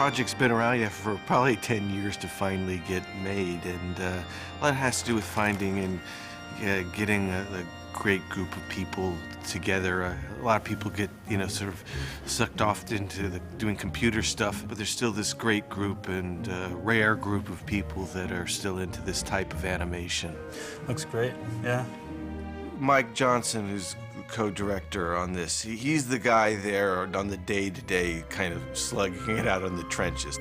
project's been around for probably 10 years to finally get made, and a lot has to do with finding and getting a great group of people together. A lot of people get, sort of sucked off into doing computer stuff, but there's still this great group and rare group of people that are still into this type of animation. Looks great, yeah. Mike Johnson, who's co-director on this, he's the guy there on the day-to-day kind of slugging it out in the trenches.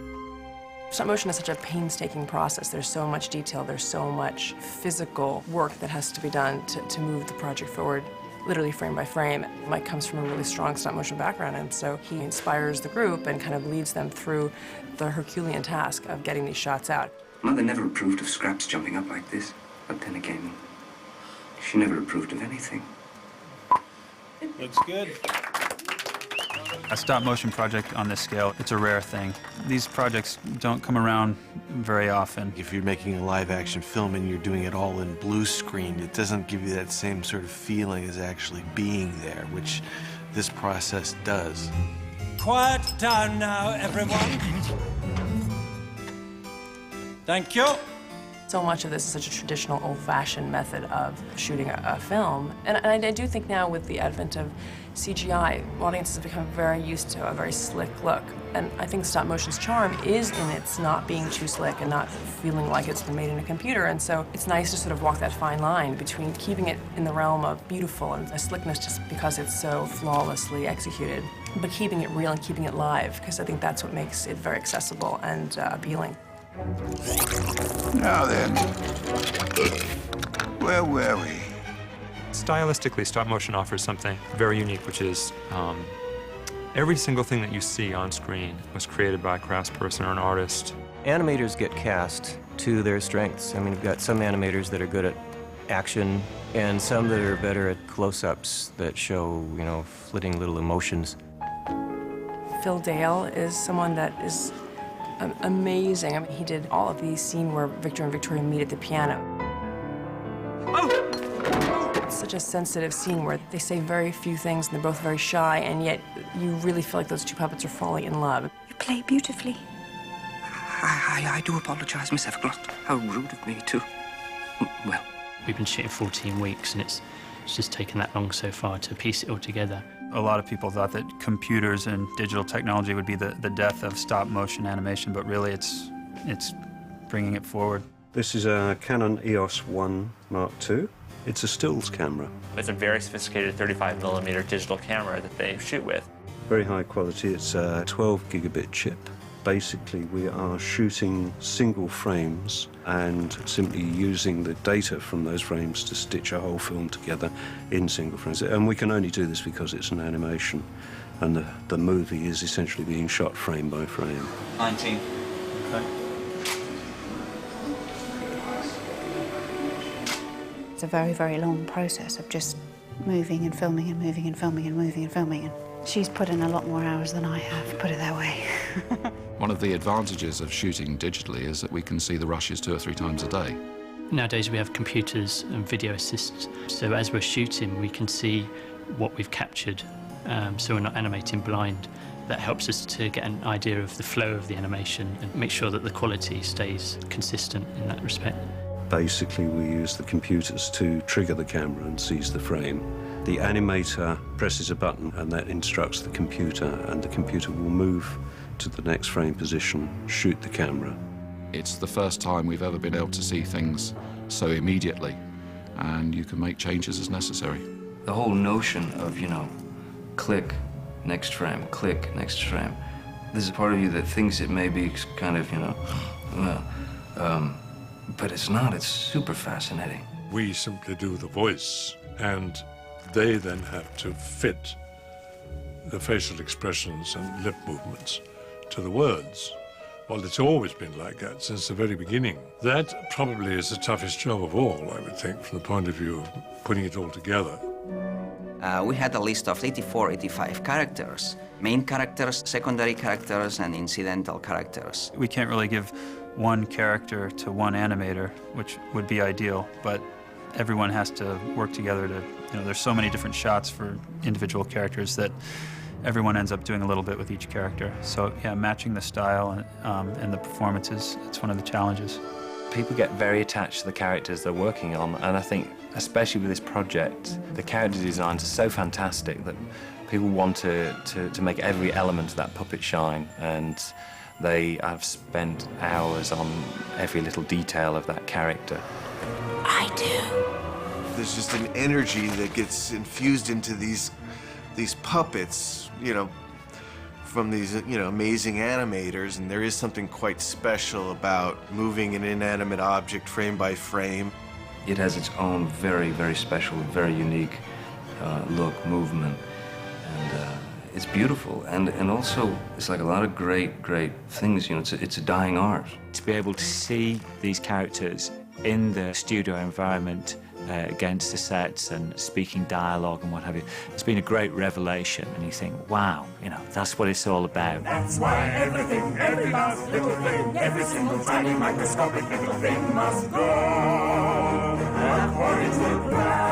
Stop motion is such a painstaking process. There's so much detail, there's so much physical work that has to be done to move the project forward, literally frame by frame. Mike comes from a really strong stop motion background, and so he inspires the group and kind of leads them through the Herculean task of getting these shots out. Mother never approved of Scraps jumping up like this, but then again, she never approved of anything. Looks good. A stop-motion project on this scale, it's a rare thing. These projects don't come around very often. If you're making a live-action film and you're doing it all in blue screen, it doesn't give you that same sort of feeling as actually being there, which this process does. Quiet down now, everyone. Thank you. So much of this is such a traditional, old-fashioned method of shooting a film. And I do think now with the advent of CGI, audiences have become very used to a very slick look. And I think stop motion's charm is in its not being too slick and not feeling like it's been made in a computer. And so it's nice to sort of walk that fine line between keeping it in the realm of beautiful and a slickness just because it's so flawlessly executed, but keeping it real and keeping it live, because I think that's what makes it very accessible and appealing. Now then, where were we? Stylistically, stop motion offers something very unique, which is every single thing that you see on screen was created by a craftsperson or an artist. Animators get cast to their strengths. I mean, we've got some animators that are good at action and some that are better at close-ups that show, flitting little emotions. Phil Dale is someone that is amazing. I mean, he did all of these scenes where Victor and Victoria meet at the piano. It's such a sensitive scene where they say very few things and they're both very shy, and yet you really feel like those two puppets are falling in love. You play beautifully. I do apologize, Miss Everglot. How rude of me to... Well... We've been shooting 14 weeks, and it's just taken that long so far to piece it all together. A lot of people thought that computers and digital technology would be the death of stop-motion animation, but really it's bringing it forward. This is a Canon EOS 1 Mark II. It's a stills camera. It's a very sophisticated 35mm digital camera that they shoot with. Very high quality. It's a 12 gigabit chip. Basically, we are shooting single frames and simply using the data from those frames to stitch a whole film together in single frames. And we can only do this because it's an animation, and the movie is essentially being shot frame by frame. 19. Okay. It's a very, very long process of just moving and filming and moving and filming and moving and filming. And she's put in a lot more hours than I have, put it that way. One of the advantages of shooting digitally is that we can see the rushes 2 or 3 times a day. Nowadays we have computers and video assists, so as we're shooting we can see what we've captured, so we're not animating blind. That helps us to get an idea of the flow of the animation and make sure that the quality stays consistent in that respect. Basically, we use the computers to trigger the camera and seize the frame. The animator presses a button and that instructs the computer, and the computer will move to the next frame position, shoot the camera. It's the first time we've ever been able to see things so immediately, and you can make changes as necessary. The whole notion of, click, next frame, click, next frame. There's a part of you that thinks it may be kind of, but it's not. It's super fascinating. We simply do the voice, and they then have to fit the facial expressions and lip movements to the words. Well, it's always been like that since the very beginning. That probably is the toughest job of all, I would think, from the point of view of putting it all together. We had a list of 84, 85 characters. Main characters, secondary characters, and incidental characters. We can't really give one character to one animator, which would be ideal, but everyone has to work together to, there's so many different shots for individual characters that everyone ends up doing a little bit with each character. So yeah, matching the style and the performances, it's one of the challenges. People get very attached to the characters they're working on, and I think, especially with this project, the character designs are so fantastic that people want to make every element of that puppet shine, and they have spent hours on every little detail of that character. I do. There's just an energy that gets infused into these puppets, you know, from these, you know, amazing animators, and there is something quite special about moving an inanimate object frame by frame. It has its own very, very special, very unique look, movement, and it's beautiful. And also, it's like a lot of great things, you know, it's a dying art. To be able to see these characters in the studio environment against the sets and speaking dialogue and what have you, it's been a great revelation, and you think, wow, you know, that's what it's all about. That's why everything, every last little thing, every single tiny microscopic little thing must go according to plan.